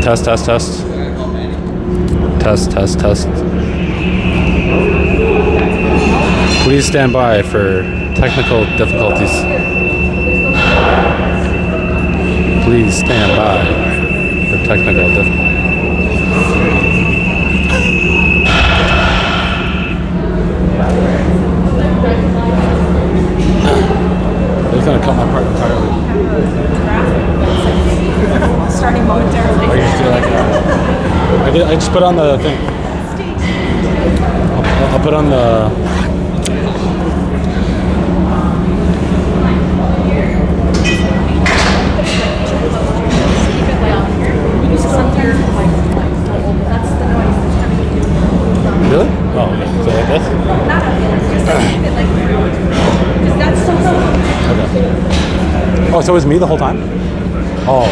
Test, test, test. Test, test, test. Please stand by for technical difficulties. Please stand by for technical difficulties. They're gonna cut my part entirely. Starting momentarily. I just do like I just put on the thing. I'll put on the. Really? Oh, okay. So like this? Not just keep it like because that's so Okay. Oh, so it was me the whole time? Oh.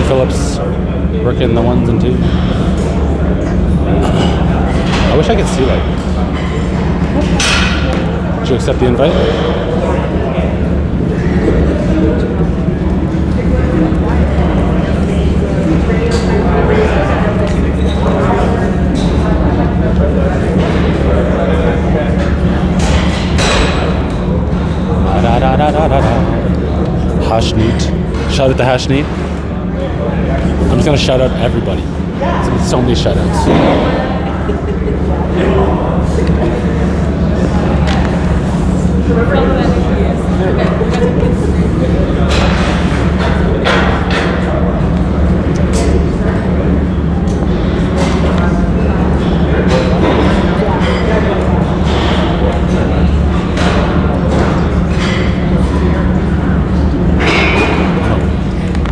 Phillips working the ones and twos. I wish I could see like. Did you accept the invite? Hashneet. Shout out to Hashneet. I'm just gonna shout out everybody. There's so many shout outs.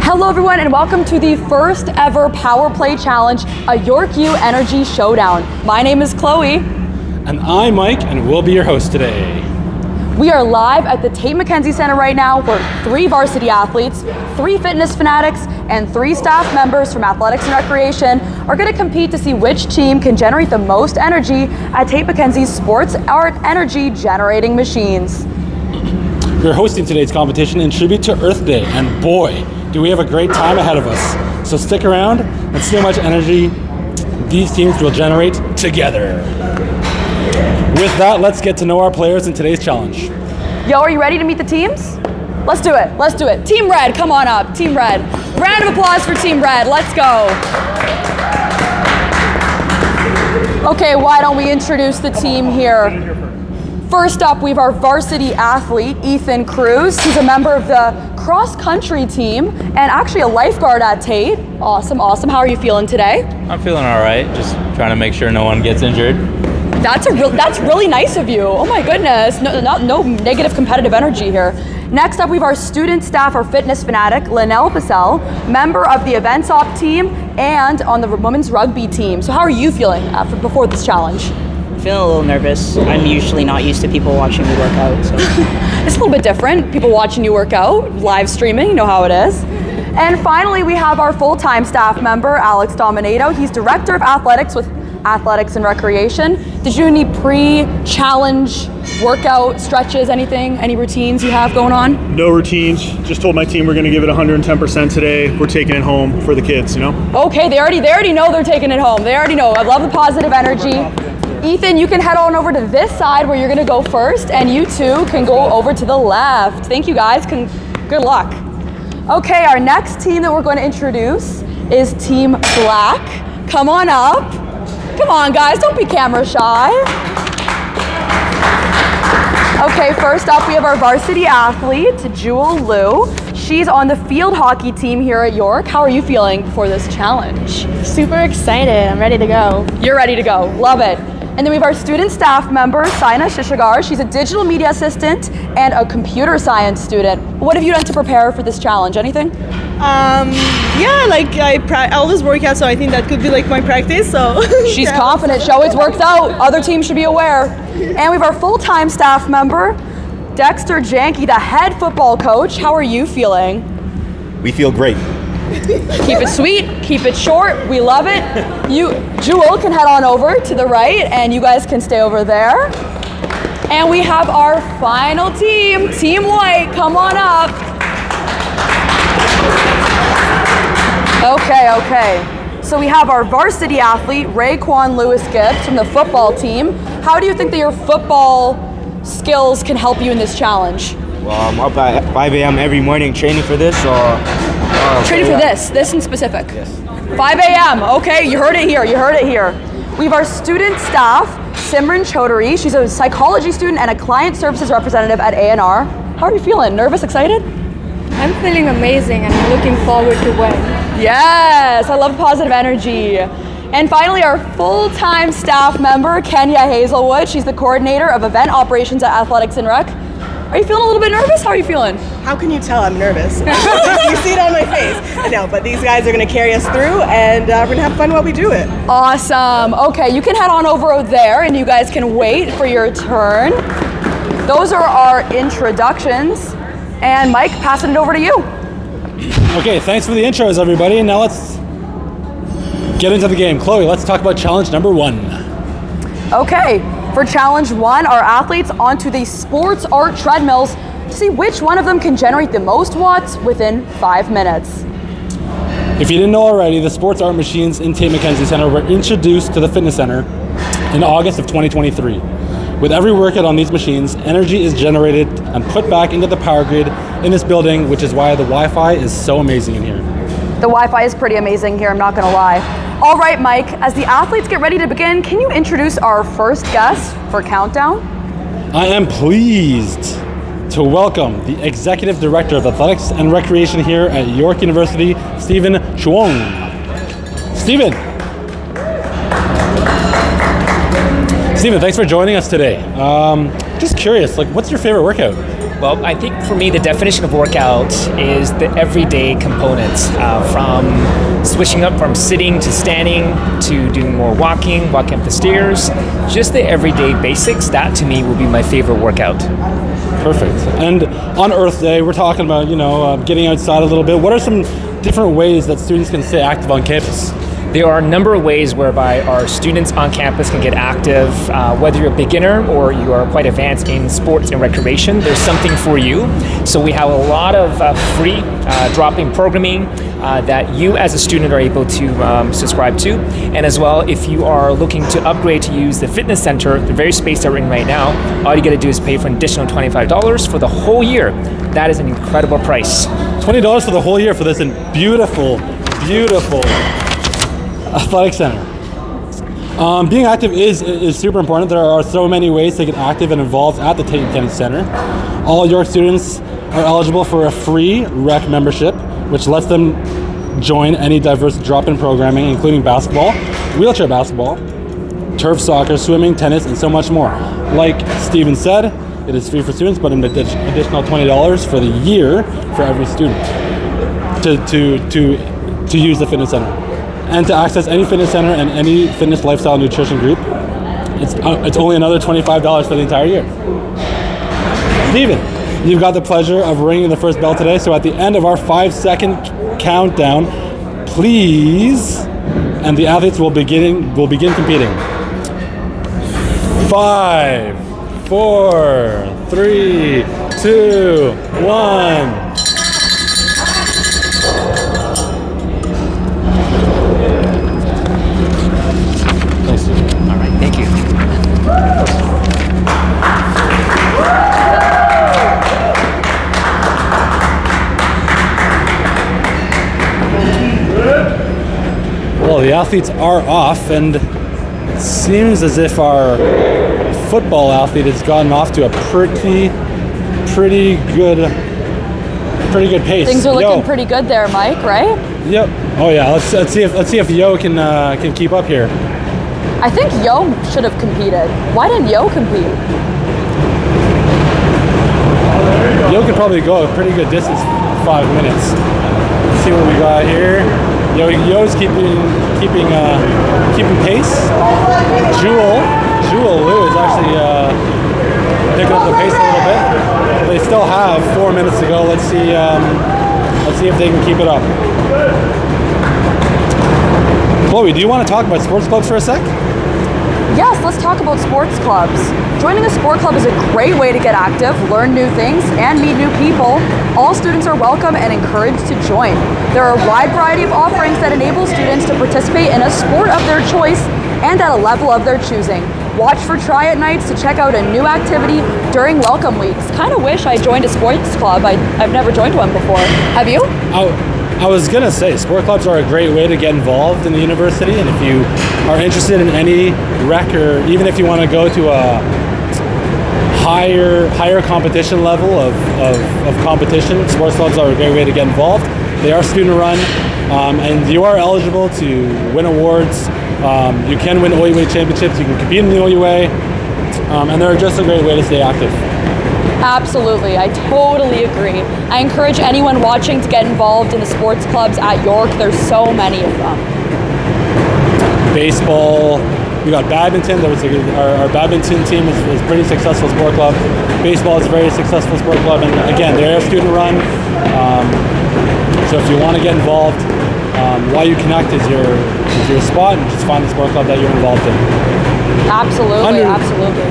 Hello everyone and welcome to the first ever Power Play Challenge, a Yorkview Energy Showdown. My name is Chloe. And I'm Mike, and we'll be your host today. We are live at the Tate McKenzie Center right now, where 3 varsity athletes, 3 fitness fanatics, and 3 staff members from athletics and recreation are going to compete to see which team can generate the most energy at Tate McKenzie's sports art energy generating machines. We're hosting today's competition in tribute to Earth Day, and boy, do we have a great time ahead of us. So stick around and see how much energy these teams will generate together. With that, let's get to know our players in today's challenge. Yo, are you ready to meet the teams? Let's do it, let's do it. Team Red, come on up, Team Red. Round of applause for Team Red, let's go. Okay, why don't we introduce the team here? First up, we have our varsity athlete, Ethan Cruz. He's a member of the cross-country team and actually a lifeguard at Tate. Awesome, awesome. How are you feeling today? I'm feeling all right, just trying to make sure no one gets injured. That's really nice of you. Oh my goodness, no negative competitive energy here. Next up, we have our student staff or fitness fanatic, Linnell Pacell, member of the events op team and on the women's rugby team. So how are you feeling before this challenge? I'm feeling a little nervous. I'm usually not used to people watching me work out, so. It's a little bit different. People watching you work out, live streaming, you know how it is. And finally, we have our full-time staff member, Alex Dominato. He's Director of Athletics with Athletics and Recreation. Did you do any pre-challenge workout stretches, anything, any routines you have going on? No routines. Just told my team we're going to give it 110% today. We're taking it home for the kids, you know? Okay, they already know they're taking it home. They already know. I love the positive energy. Ethan, you can head on over to this side where you're gonna go first, and you two can go over to the left. Thank you guys, good luck. Okay, our next team that we're going to introduce is Team Black. Come on up. Come on guys, don't be camera shy. Okay, first up we have our varsity athlete, Jewel Liu. She's on the field hockey team here at York. How are you feeling for this challenge? Super excited. I'm ready to go. You're ready to go. Love it. And then we have our student staff member, Saina Shishigar. She's a digital media assistant and a computer science student. What have you done to prepare for this challenge? Anything? Yeah, like I always work out, so I think that could be like my practice. So She's confident. She always works out. Other teams should be aware. And we have our full-time staff member, Dexter Janke, the head football coach. How are you feeling? We feel great. Keep it sweet, keep it short, we love it. Jewel can head on over to the right and you guys can stay over there. And we have our final team, Team White, come on up. Okay. So we have our varsity athlete, Raekwon Lewis Gibbs from the football team. How do you think that your football skills can help you in this challenge? Well, I'm up at 5 a.m. every morning training for this, so... Training for this in specific? Yes. 5 a.m., okay, you heard it here. We have our student staff, Simran Chaudhary. She's a psychology student and a client services representative at A&R. How are you feeling? Nervous, excited? I'm feeling amazing and I'm looking forward to win. Yes, I love positive energy. And finally, our full-time staff member, Kenya Hazelwood. She's the coordinator of event operations at Athletics and Rec. Are you feeling a little bit nervous? How are you feeling? How can you tell I'm nervous? You see it on my face. No, but these guys are going to carry us through, and we're going to have fun while we do it. Awesome. Okay, you can head on over there, and you guys can wait for your turn. Those are our introductions. And Mike, passing it over to you. Okay, thanks for the intros, everybody. Now let's get into the game. Chloe, let's talk about challenge number 1. Okay, for challenge 1, our athletes onto the sports art treadmills to see which one of them can generate the most watts within 5 minutes. If you didn't know already, the sports art machines in Tate McKenzie Center were introduced to the fitness center in August of 2023. With every workout on these machines, energy is generated and put back into the power grid in this building, which is why the Wi-Fi is so amazing in here. The Wi-Fi is pretty amazing here, I'm not gonna lie. All right, Mike, as the athletes get ready to begin, can you introduce our first guest for Countdown? I am pleased to welcome the Executive Director of Athletics and Recreation here at York University, Stephen Chuong. Stephen, thanks for joining us today. Just curious, what's your favorite workout? Well, I think for me, the definition of workout is the everyday components, from switching up from sitting to standing to doing more walking up the stairs, just the everyday basics. That to me will be my favorite workout. Perfect. And on Earth Day, we're talking about, getting outside a little bit. What are some different ways that students can stay active on campus? There are a number of ways whereby our students on campus can get active, whether you're a beginner or you are quite advanced in sports and recreation, there's something for you. So we have a lot of free drop-in programming that you as a student are able to subscribe to. And as well, if you are looking to upgrade to use the fitness center, the very space that we're in right now, all you gotta do is pay for an additional $25 for the whole year. That is an incredible price. $20 for the whole year for this beautiful, beautiful athletic center. Being active is super important. There are so many ways to get active and involved at the Tate McKenzie Center. All York students are eligible for a free rec membership, which lets them join any diverse drop-in programming, including basketball, wheelchair basketball, turf soccer, swimming, tennis, and so much more. Like Steven said, it is free for students, but an additional $20 for the year for every student to use the fitness center. And to access any fitness center and any fitness lifestyle nutrition group, it's only another $25 for the entire year. Steven, you've got the pleasure of ringing the first bell today, so at the end of our 5-second countdown, please, and the athletes will begin competing. 5, 4, 3, 2, 1. Well, the athletes are off, and it seems as if our football athlete has gotten off to a pretty good pace. Things are looking pretty good there, Mike, right? Yep. Oh yeah. Let's see if Yo can keep up here. I think Yo should have competed. Why didn't Yo compete? Yo could probably go a pretty good distance, 5 minutes. Let's see what we got here. Yo's keeping pace. Jewel Liu is actually picking up the pace a little bit. But they still have 4 minutes to go. Let's see if they can keep it up. Chloe, do you want to talk about sports clubs for a sec? Yes, let's talk about sports clubs. Joining a sport club is a great way to get active, learn new things, and meet new people. All students are welcome and encouraged to join. There are a wide variety of offerings that enable students to participate in a sport of their choice and at a level of their choosing. Watch for try-out nights to check out a new activity during welcome weeks. Kind of wish I joined a sports club. I've never joined one before. Have you? I was gonna say, sport clubs are a great way to get involved in the university, and if you are interested in any rec, or even if you want to go to a higher competition level of competition, sports clubs are a great way to get involved. They are student run, and you are eligible to win awards. You can win OUA championships, you can compete in the OUA, and they're just a great way to stay active. Absolutely, I totally agree. I encourage anyone watching to get involved in the sports clubs at York. There's so many of them. Baseball, we got badminton. Our badminton team is a pretty successful sport club. Baseball is a very successful sport club, and again, they're student run. So So if you want to get involved, Why You Connect is your spot, and just find the sport club that you're involved in. Absolutely, absolutely.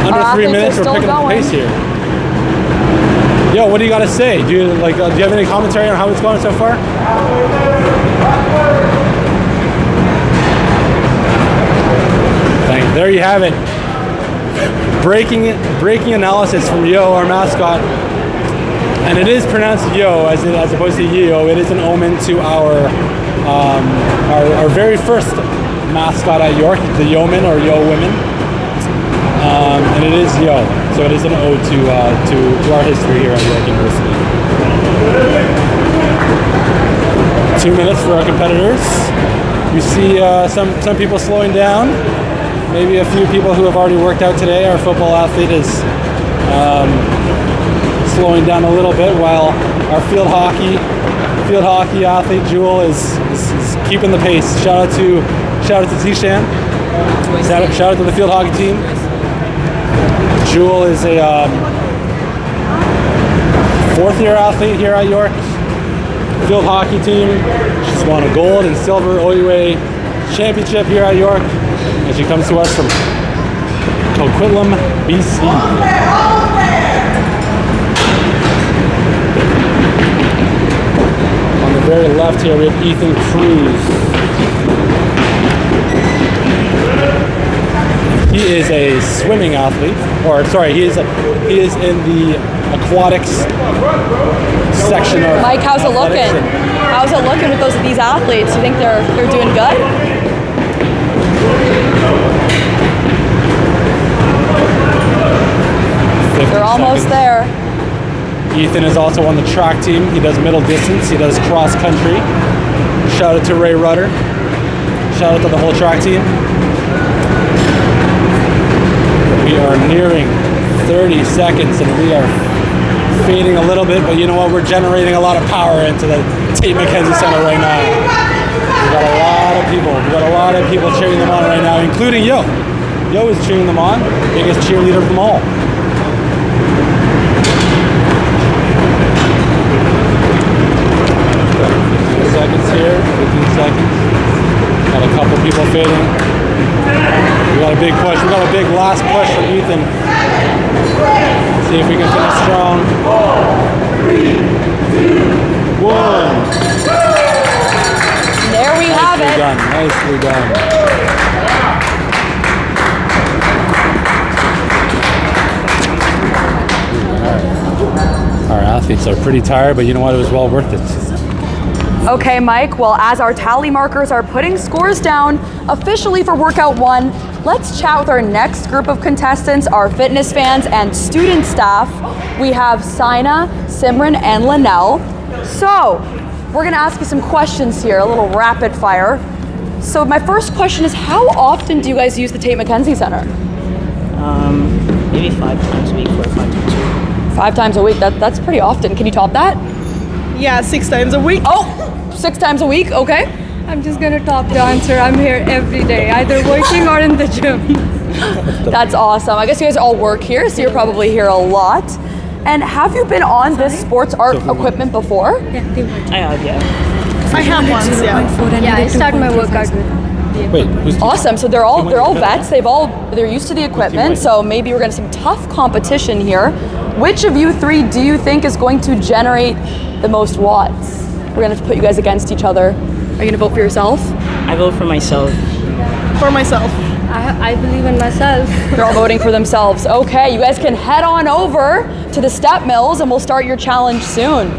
Under Our 3 athletes minutes, are we're still picking up the going. pace here. Yo, what do you got to say? Do you have any commentary on how it's going so far? There you have it. Breaking analysis from Yo, our mascot. And it is pronounced Yo as opposed to Yo. It is an omen to our very first mascot at York, the Yeomen or Yo Women. And it is Yo. So it is an ode to our history here at York University. 2 minutes for our competitors. We see some people slowing down. Maybe a few people who have already worked out today. Our football athlete is slowing down a little bit, while our field hockey athlete Jewel is keeping the pace. Shout out to Zishan. Shout out to the field hockey team. Jewel is a fourth-year athlete here at York. Field hockey team. She's won a gold and silver OUA championship here at York. And she comes to us from Coquitlam, BC. On the very left here, we have Ethan Cruz. He is a swimming athlete, he is in the aquatics section of Mike, how's it looking? How's it looking with these athletes? You think they're doing good? They're almost there. Ethan is also on the track team. He does middle distance. He does cross country. Shout out to Ray Rudder. Shout out to the whole track team. We are nearing 30 seconds and we are fading a little bit, but you know what? We're generating a lot of power into the Tate McKenzie Center right now. We got a lot of people cheering them on right now, including Yo. Yo is cheering them on. Biggest cheerleader of them all. 15 seconds here, 15 seconds. Got a couple people fading. We got a big push. We got a big last push from Ethan. See if we can finish strong. 3, 2, 1. There we have it. Nicely done. Our athletes are pretty tired, but you know what? It was well worth it. Okay, Mike, well, as our tally markers are putting scores down officially for workout 1, let's chat with our next group of contestants, our fitness fans and student staff. We have Sina, Simran, and Linnell. So, we're gonna ask you some questions here, a little rapid fire. So my first question is, how often do you guys use the Tate McKenzie Center? Maybe 5 times a week, 4 or 5 times a week. 5 times a week, that's pretty often. Can you top that? Yeah, 6 times a week. Oh, 6 times a week, okay. I'm just gonna top the answer. I'm here every day, either working or in the gym. That's awesome. I guess you guys all work here, so you're probably here a lot. And have you been on this sports art equipment before? Yeah, they work. I have, yeah. I have once, yeah. Yeah, I start my workout with. Wait, who's Awesome. So they're all vets. They're used to the equipment. So maybe we're gonna have some tough competition here. Which of you 3 do you think is going to generate the most watts? We're gonna have to put you guys against each other. Are you gonna vote for yourself? I vote for myself. For myself. I believe in myself. They're all voting for themselves. Okay, you guys can head on over to the step mills and we'll start your challenge soon.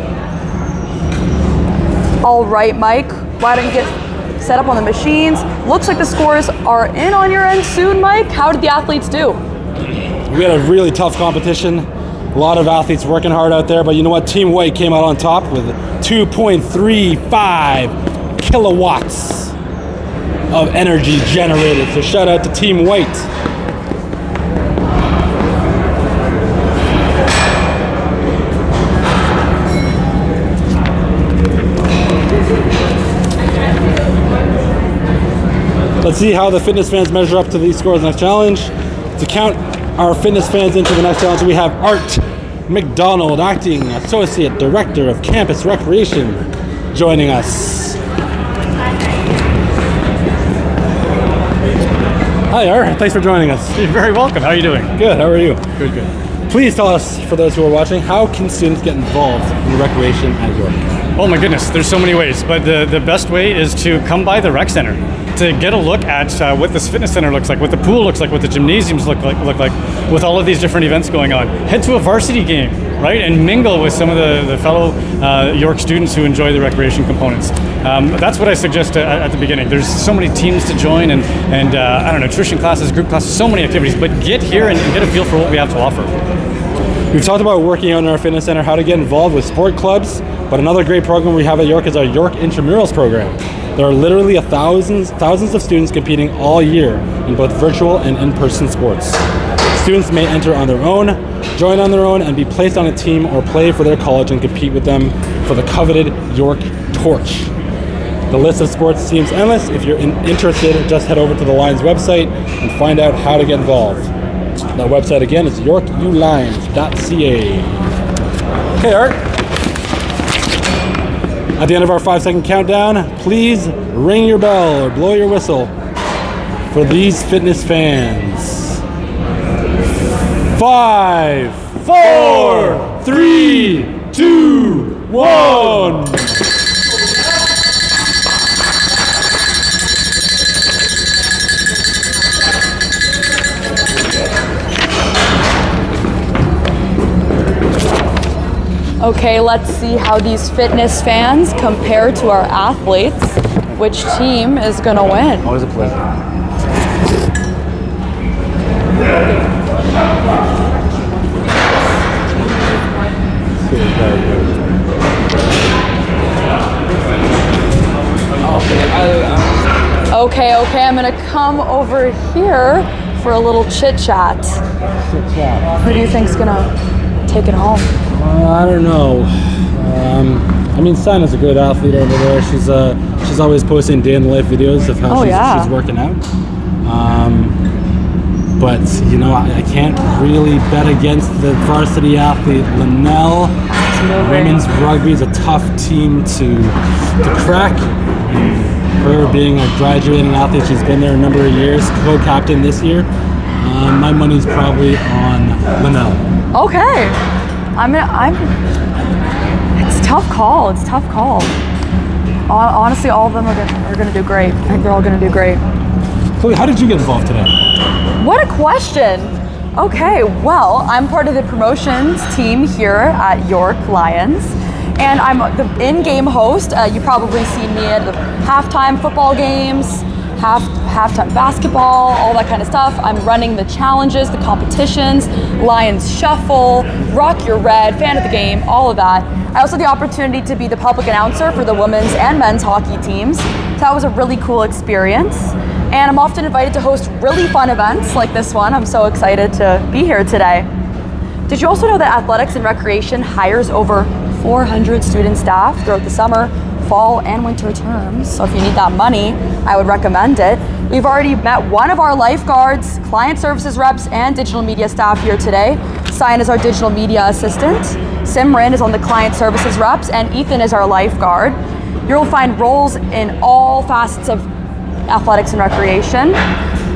All right, Mike, why don't you get set up on the machines? Looks like the scores are in on your end soon, Mike. How did the athletes do? We had a really tough competition. A lot of athletes working hard out there, but you know what? Team White came out on top with 2.35 kilowatts of energy generated. So shout out to Team White. Let's see how the fitness fans measure up to these scores next challenge. To count our fitness fans into the next challenge, we have Art McDonald, Acting Associate Director of Campus Recreation, joining us. Hi, Art. Thanks for joining us. You're very welcome. How are you doing? Good. How are you? Good, good. Please tell us, for those who are watching, how can students get involved in recreation at York? Oh my goodness, there's so many ways, but the best way is to come by the rec center to get a look at what this fitness center looks like, what the pool looks like, what the gymnasiums look like, with all of these different events going on. Head to a varsity game, right, and mingle with some of the fellow York students who enjoy the recreation components. That's what I suggest at the beginning. There's so many teams to join and I don't know, nutrition classes, group classes, so many activities, but get here and get a feel for what we have to offer. We've talked about working out in our fitness center, how to get involved with sport clubs, but another great program we have at York is our York Intramurals program. There are literally thousands of students competing all year in both virtual and in-person sports. Students may enter on their own, join on their own, and be placed on a team or play for their college and compete with them for the coveted York Torch. The list of sports seems endless. If you're interested, just head over to the Lions website and find out how to get involved. That website again is yorkulions.ca. Okay, Art. At the end of our 5-second countdown, please ring your bell or blow your whistle for these fitness fans. 5, 4, 3, 2, 1. Okay, let's see how these fitness fans compare to our athletes. Which team is gonna win? Always a pleasure. Okay, I'm gonna come over here for a little chit chat. Who do you think's gonna take it home? I don't know. I mean, Sana's a good athlete over there. She's always posting day in the life videos of how she's working out. But you know, I can't really bet against the varsity athlete Linnell. Women's rugby is a tough team to crack. Her being a graduating athlete, she's been there a number of years, co-captain this year. My money's probably on Linnell. Okay. It's a tough call. Honestly, all of them are going to do great. I think they're all going to do great. Chloe, how did you get involved today? What a question. Okay, well, I'm part of the promotions team here at York Lions, and I'm the in-game host. You probably seen me at the halftime football games, halftime basketball, all that kind of stuff. I'm running the challenges, the competitions, Lions Shuffle, Rock Your Red, fan of the game, all of that. I also had the opportunity to be the public announcer for the women's and men's hockey teams. So that was a really cool experience. And I'm often invited to host really fun events like this one. I'm so excited to be here today. Did you also know that Athletics and Recreation hires over 400 student staff throughout the summer, fall, and winter terms? So if you need that money, I would recommend it. We've already met one of our lifeguards, client services reps, and digital media staff here today. Cyan is our digital media assistant. Simran is on the client services reps, and Ethan is our lifeguard. You'll find roles in all facets of athletics and recreation.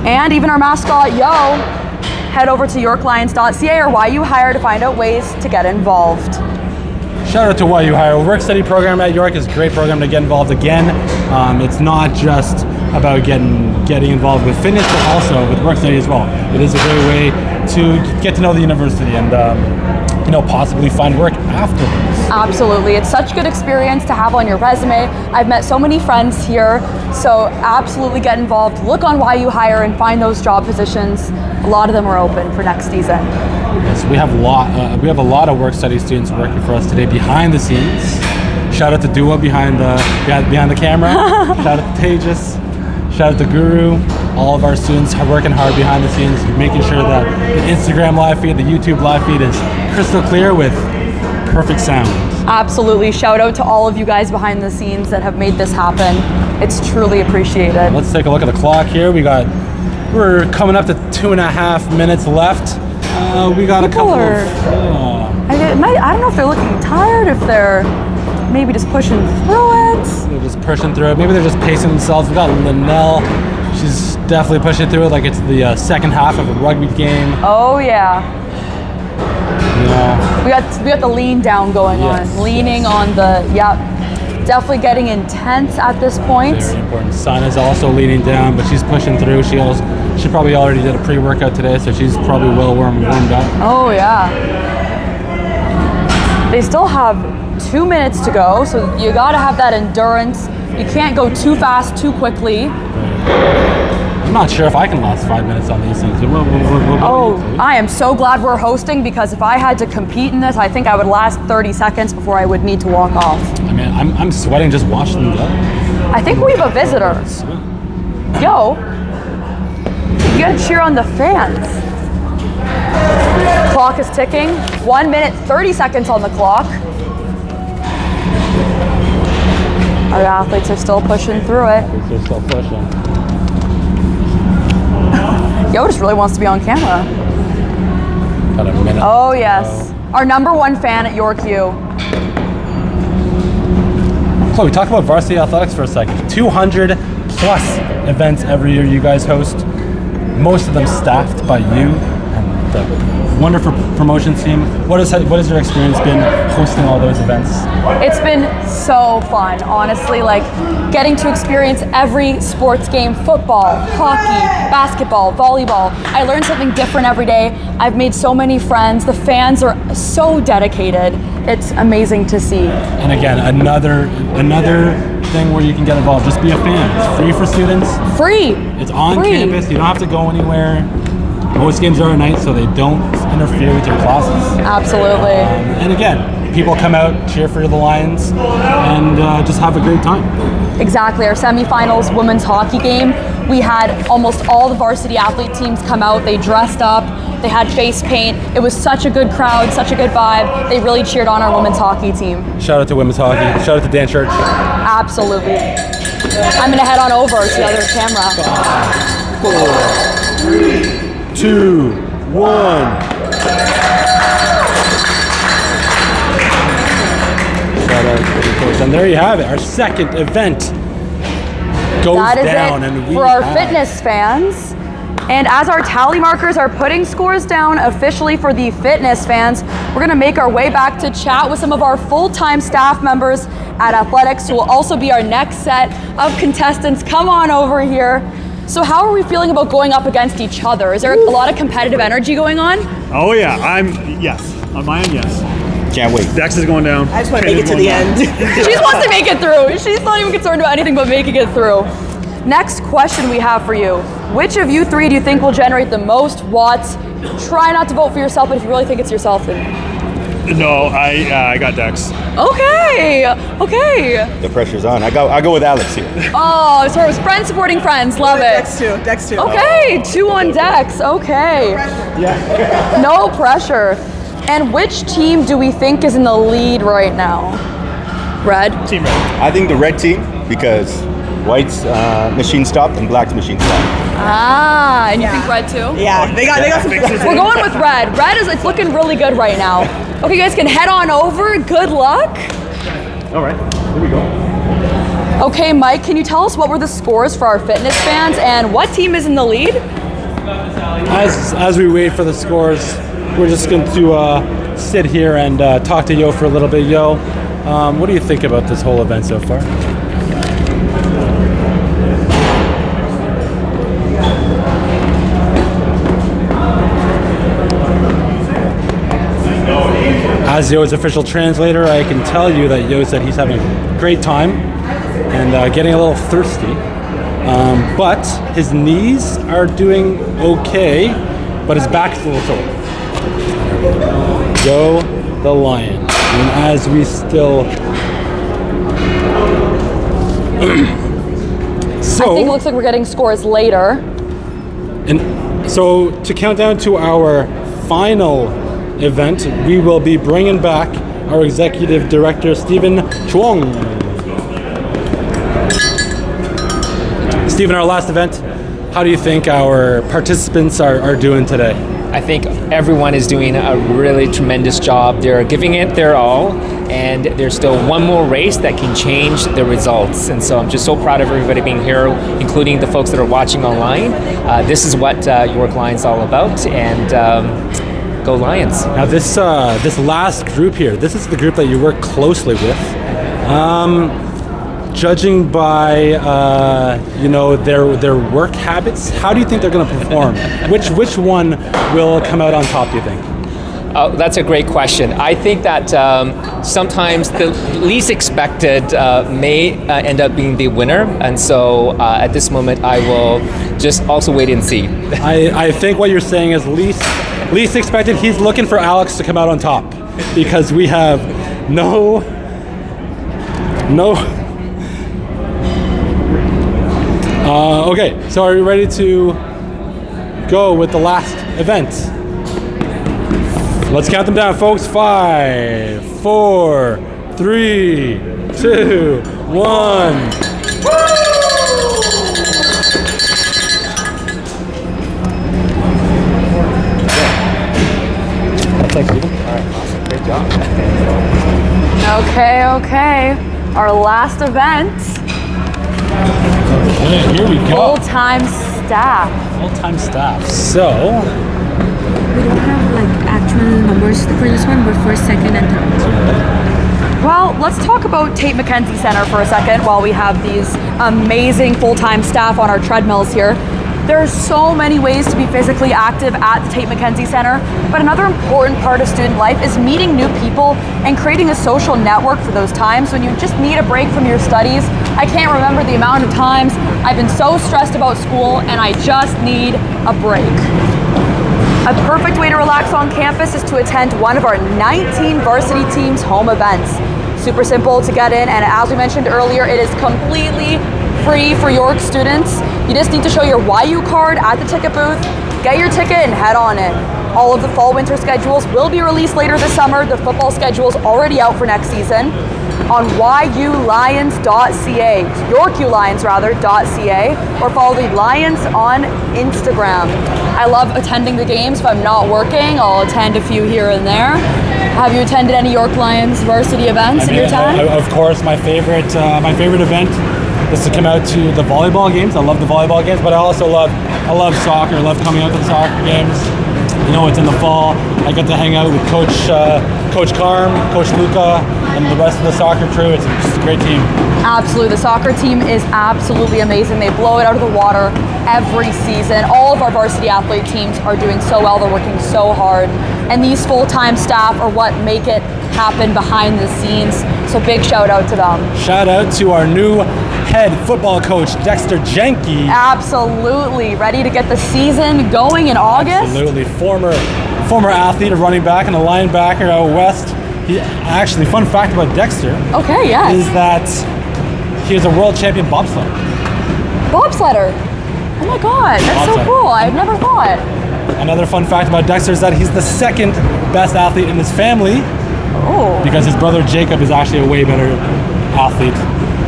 And even our mascot, Yo. Head over to yorklions.ca or Why You Hire to find out ways to get involved. Shout out to Why You Hire. Work study program at York is a great program to get involved again. It's not just about getting involved with fitness, but also with work study as well. It is a great way to get to know the university and possibly find work afterwards. Absolutely. It's such a good experience to have on your resume. I've met so many friends here, so absolutely get involved. Look on Why You Hire and find those job positions. A lot of them are open for next season. Yes, we have a lot of work study students working for us today behind the scenes. Shout out to Dua behind the camera. Shout out to Tejas. Shout out to Guru. All of our students are working hard behind the scenes, making sure that the Instagram live feed, the YouTube live feed is crystal clear with perfect sound. Absolutely. Shout out to all of you guys behind the scenes that have made this happen. It's truly appreciated. Let's take a look at the clock here. We're coming up to 2.5 minutes left. We got a couple of... I I don't know if they're looking tired, if they're maybe just pushing through it. They're just pushing through it. Maybe they're just pacing themselves. We've got Linnell. She's definitely pushing through it like it's the second half of a rugby game. Oh yeah. Yeah. We got the lean down going on. Leaning on the, definitely getting intense at this point. Very important. Sana's also leaning down, but she's pushing through. She probably already did a pre-workout today, so she's probably well warmed up. Oh yeah. They still have 2 minutes to go, so you gotta have that endurance. You can't go too fast, too quickly. I'm not sure if I can last 5 minutes on these things. I am so glad we're hosting, because if I had to compete in this, I think I would last 30 seconds before I would need to walk off. I mean, I'm sweating just watching them go. I think we have a visitor. Yo, you gotta cheer on the fans. Clock is ticking. 1 minute, 30 seconds on the clock. Our athletes are still pushing through it. They're still pushing. Yo just really wants to be on camera. Got a minute. Oh yes. Our #1 fan at Yorkview. So we talk about varsity athletics for a second. 200 plus events every year you guys host. Most of them staffed by you and the wonderful promotions team. What has your experience been hosting all those events? It's been so fun, honestly, like getting to experience every sports game, football, hockey, basketball, volleyball. I learn something different every day. I've made so many friends. The fans are so dedicated. It's amazing to see. And again, another thing where you can get involved. Just be a fan. It's free for students. Free. It's on campus. You don't have to go anywhere. Most games are at night, so they don't interfere with your classes. Absolutely. And again, people come out, cheer for the Lions, and just have a great time. Exactly. Our semifinals women's hockey game, we had almost all the varsity athlete teams come out. They dressed up. They had face paint. It was such a good crowd, such a good vibe. They really cheered on our women's hockey team. Shout out to women's hockey. Shout out to Dan Church. Absolutely. I'm gonna head on over to the other camera. 5, 4, 3, 2, 1. Shout out to the coach. And there you have it. Our second event goes That is down. it And we for our have fitness fans. And as our tally markers are putting scores down officially for the fitness fans, we're gonna make our way back to chat with some of our full-time staff members at athletics, who will also be our next set of contestants. Come on over here. So how are we feeling about going up against each other? Is there a lot of competitive energy going on? Oh yeah, yes. On my end, yes. Can't wait. Dex is going down. I just want to make it to the end. She just wants to make it through. She's not even concerned about anything but making it through. Next question we have for you. Which of you three do you think will generate the most watts? Try not to vote for yourself, but if you really think it's yourself, then... No, I got Dex. Okay. The pressure's on. I go with Alex here. Oh, so it was friends supporting friends. Love it. Dex too. Okay, 2 on Dex. Okay. Yeah. No pressure. And which team do we think is in the lead right now? Red? Team Red. I think the red team, because white's machine stopped and black's machine stopped. Ah, and you think red too? Yeah, they got some fixes. We're going with red. Red it's looking really good right now. Okay, you guys can head on over. Good luck. All right, here we go. Okay, Mike, can you tell us what were the scores for our fitness fans and what team is in the lead? As we wait for the scores, we're just going to sit here and talk to Yo for a little bit. Yo, what do you think about this whole event so far? As Yo's official translator, I can tell you that Yo said he's having a great time and getting a little thirsty. But his knees are doing okay, but his back's a little sore. Yo the Lion. And as we still... I think it looks like we're getting scores later. And so to count down to our final event, we will be bringing back our executive director, Stephen Chuang. Stephen, our last event, how do you think our participants are doing today? I think everyone is doing a really tremendous job. They're giving it their all, and there's still one more race that can change the results. And so I'm just so proud of everybody being here, including the folks that are watching online. This is what York Lions all about, and go Lions. Now this last group here, this is the group that you work closely with. Judging by their work habits, how do you think they're going to perform? Which one will come out on top, do you think? That's a great question. I think that sometimes the least expected may end up being the winner, and so at this moment I will just also wait and see. I think what you're saying is least expected. He's looking for Alex to come out on top because we have no. Okay, so are you ready to go with the last event? Let's count them down, folks. 5, 4, 3, 2, 1. Thanks, Stephen. All right, awesome. Great job. Okay. Our last event. Okay, here we go. Full-time staff. Full-time staff. So, We don't have like actual numbers for this one, but for second and third. Well, let's talk about Tate McKenzie Center for a second while we have these amazing full-time staff on our treadmills here. There's so many ways to be physically active at the Tate McKenzie Center, but another important part of student life is meeting new people and creating a social network for those times when you just need a break from your studies. I can't remember the amount of times I've been so stressed about school and I just need a break. A perfect way to relax on campus is to attend one of our 19 varsity teams' home events. Super simple to get in, and as we mentioned earlier, it is completely free for York students. You just need to show your YU card at the ticket booth, get your ticket, and head on in. All of the fall-winter schedules will be released later this summer. The football schedule is already out for next season on yulions.ca, YorkuLions.ca, or follow the Lions on Instagram. I love attending the games. If I'm not working, I'll attend a few here and there. Have you attended any York Lions varsity events in your time? Of course, my favorite event is to come out to the volleyball games. I love the volleyball games, but I also love soccer. I love coming out to the soccer games. You know, it's in the fall. I get to hang out with Coach Carm, Coach Luca, and the rest of the soccer crew. It's just a great team. Absolutely. The soccer team is absolutely amazing. They blow it out of the water every season. All of our varsity athlete teams are doing so well. They're working so hard. And these full-time staff are what make it happen behind the scenes. So big shout out to them. Shout out to our new head football coach, Dexter Jenke. Absolutely. Ready to get the season going in August? Absolutely. Former athlete, a running back and a linebacker out west. Actually, fun fact about Dexter. Okay, yes. Is that he is a world champion bobsledder. Bobsledder? Oh my God, that's so cool. I've never thought. Another fun fact about Dexter is that he's the second best athlete in his family. Oh. Because his brother Jacob is actually a way better athlete.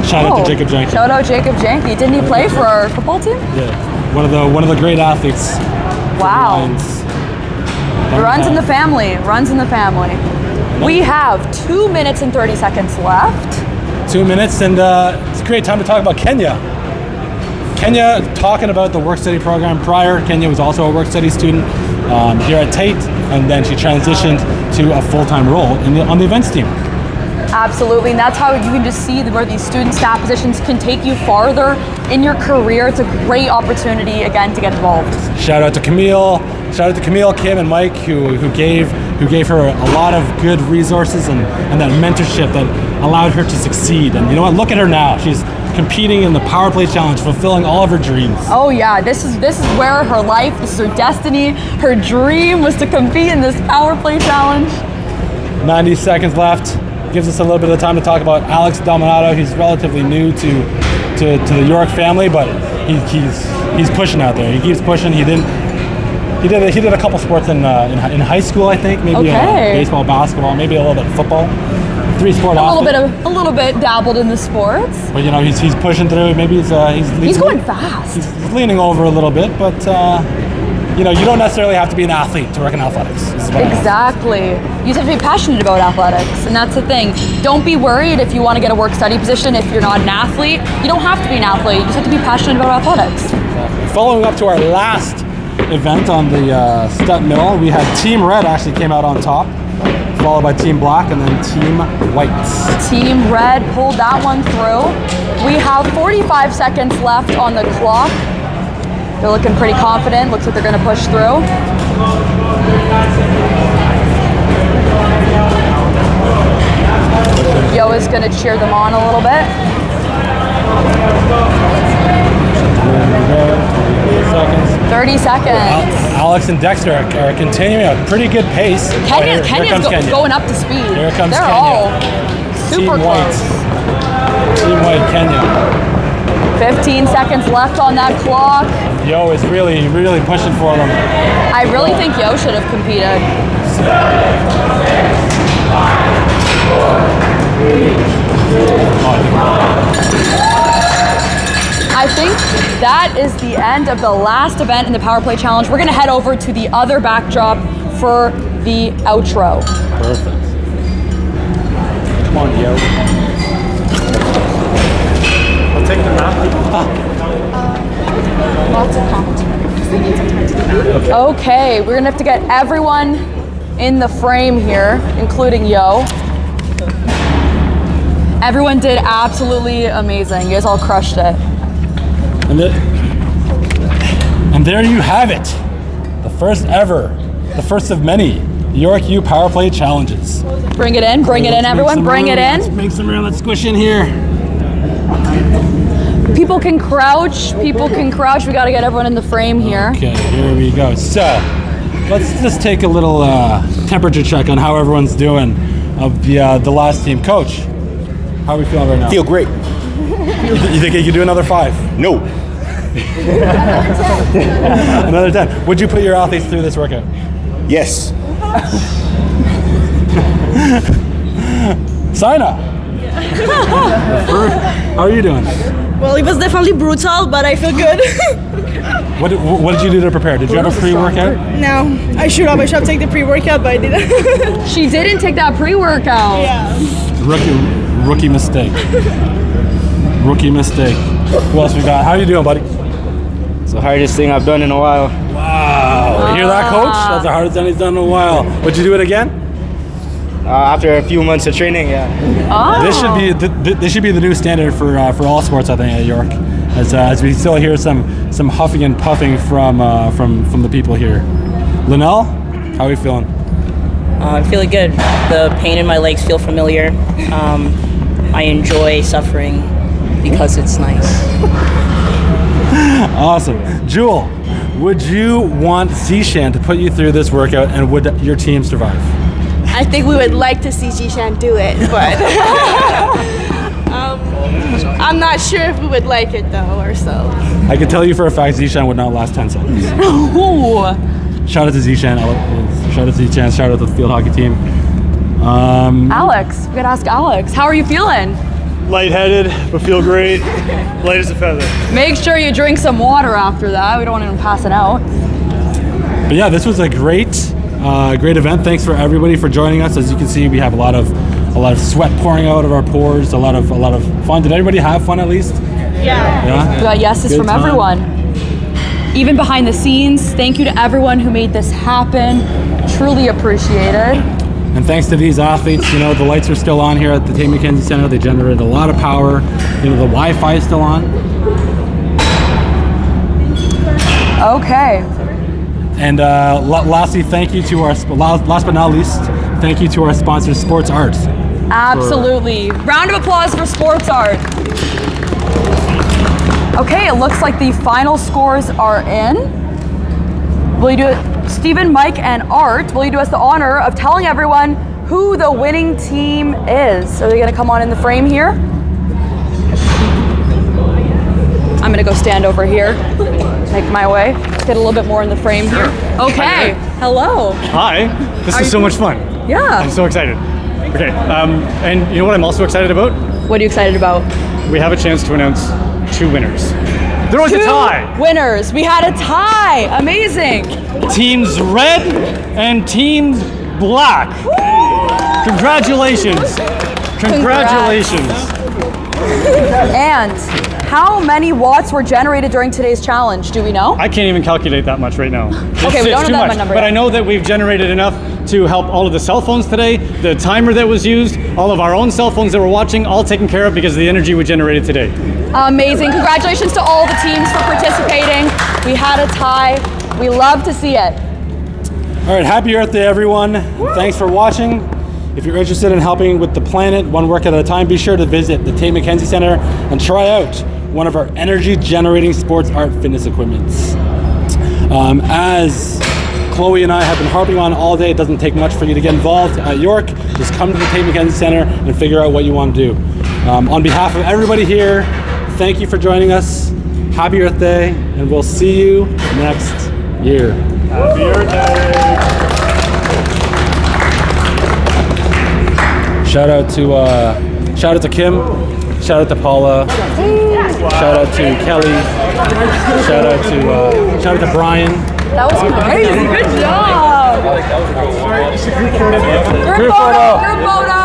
Shout out to Jacob Jenke. Shout out Jacob Jenke. Didn't he play for our football team? Yeah. One of the great athletes. Wow. Runs in the family. Runs in the family. We have 2 minutes and 30 seconds left. 2 minutes, and it's a great time to talk about Kenya. Kenya, talking about the work study program prior, Kenya was also a work study student here at Tate, and then she transitioned to a full-time role on the events team. Absolutely, and that's how you can just see where these student staff positions can take you farther in your career. It's a great opportunity, again, to get involved. Shout out to Camille, Kim, and Mike, who gave her a lot of good resources and that mentorship that allowed her to succeed. And you know what? Look at her now. She's competing in the POWERPLAY challenge, fulfilling all of her dreams. Oh yeah, this is where her life, this is her destiny. Her dream was to compete in this POWERPLAY challenge. 90 seconds left. Gives us a little bit of time to talk about Alex Dominato. He's relatively new to the York family, but he's pushing out there. He keeps pushing. He did a couple sports in high school, I think. Maybe baseball, basketball, maybe a little bit of football. 3-sport athlete. A little bit dabbled in the sports. But you know, he's pushing through. Maybe he's going fast. He's leaning over a little bit, but you don't necessarily have to be an athlete to work in athletics. This is what I know. Exactly. You just have to be passionate about athletics, and that's the thing. Don't be worried if you want to get a work-study position if you're not an athlete. You don't have to be an athlete. You just have to be passionate about athletics. Following up to our last event on the step mill, we had Team Red actually came out on top, followed by Team Black and then Team White. Team Red pulled that one through. We have 45 seconds left on the clock. They're looking pretty confident. Looks like they're going to push through. Yo is going to cheer them on a little bit. 30 seconds. Alex and Dexter are continuing a pretty good pace. Kenya's Kenya. going up to speed. Here comes They're Kenya. all super Team close. White. Team White, Kenya. 15 seconds left on that clock. Yo is really, really pushing for them. I really think Yo should have competed. I think that is the end of the last event in the Power Play Challenge. We're going to head over to the other backdrop for the outro. Perfect. Come on, Yo. I'll take the map. Lots of commentary because they need some time to do that. Okay, we're going to have to get everyone in the frame here, including Yo. Everyone did absolutely amazing. You guys all crushed it. And there you have it. The first ever, the first of many York U Power Play Challenges. Bring it in, everyone, bring it in. Let's make some room, let's squish in here. People can crouch, we gotta get everyone in the frame here. Okay, here we go. So, let's just take a little temperature check on how everyone's doing of the last team. Coach, how are we feeling right now? Feel great. You think you could do another 5? No. Another 10. Would you put your athletes through this workout? Yes. Sina. How are you doing? Well, it was definitely brutal, but I feel good. What did you do to prepare? Did you have a pre-workout? No, I should have taken the pre-workout, but I didn't. She didn't take that pre-workout. Yeah. Rookie mistake. Rookie mistake. Who else we got? How are you doing, buddy? It's the hardest thing I've done in a while. Wow. You hear that, coach? That's the hardest thing he's done in a while. Would you do it again? After a few months of training, yeah. This should be the new standard for all sports, I think, at York. As we still hear some huffing and puffing from the people here. Linnell, how are you feeling? I'm feeling good. The pain in my legs feel familiar. I enjoy suffering because it's nice. Awesome. Jewel, would you want Zishan to put you through this workout, and would your team survive? I think we would like to see Zishan do it, but I'm not sure if we would like it though, or so. I can tell you for a fact Zishan would not last 10 seconds. Shout out to Zishan. Shout out to Zishan. Shout out to the field hockey team. Alex, we gotta ask Alex. How are you feeling? Lightheaded, but feel great. Light as a feather. Make sure you drink some water after that. We don't want anyone passing out. But yeah, this was a great event. Thanks for everybody for joining us. As you can see, we have a lot of sweat pouring out of our pores. A lot of fun. Did everybody have fun at least? Yeah. We got yeses Good from time. everyone. Even behind the scenes, thank you to everyone who made this happen. Truly appreciated. And thanks to these athletes, the lights are still on here at the Tate McKenzie Center. They generated a lot of power. The Wi-Fi is still on. Okay. And lastly, thank you to our last but not least, thank you to our sponsor, Sports Art. Absolutely. Round of applause for Sports Art. Okay, it looks like the final scores are in. Will you do it? Stephen, Mike, and Art, will you do us the honor of telling everyone who the winning team is? Are they going to come on in the frame here? I'm going to go stand over here, make my way, get a little bit more in the frame here. Okay, hello. Hi, this is so much fun. Yeah. I'm so excited. Okay, and you know what I'm also excited about? What are you excited about? We have a chance to announce 2 winners. There was a 2 tie. winners. We had a tie. Amazing. Teams red and teams black. Congratulations. Congratulations. And how many watts were generated during today's challenge? Do we know? I can't even calculate that much right now. Okay, we don't It's know too that number But yet. I know that we've generated enough to help all of the cell phones today, the timer that was used, all of our own cell phones that we're watching, all taken care of because of the energy we generated today. Amazing. Congratulations to all the teams for participating. We had a tie. We love to see it. All right, happy Earth Day, everyone. Thanks for watching. If you're interested in helping with the planet, one workout at a time, be sure to visit the Tate McKenzie Center and try out one of our energy-generating sports art fitness equipments. As Chloe and I have been harping on all day, it doesn't take much for you to get involved at York. Just come to the Tate McKenzie Center and figure out what you want to do. On behalf of everybody here, thank you for joining us. Happy Earth Day, and we'll see you next year. Happy Earth Day. Shout out to Kim. Shout out to Paula. Shout out to Kelly. Shout out to Brian. That was crazy. Good job. Group photo. Group photo.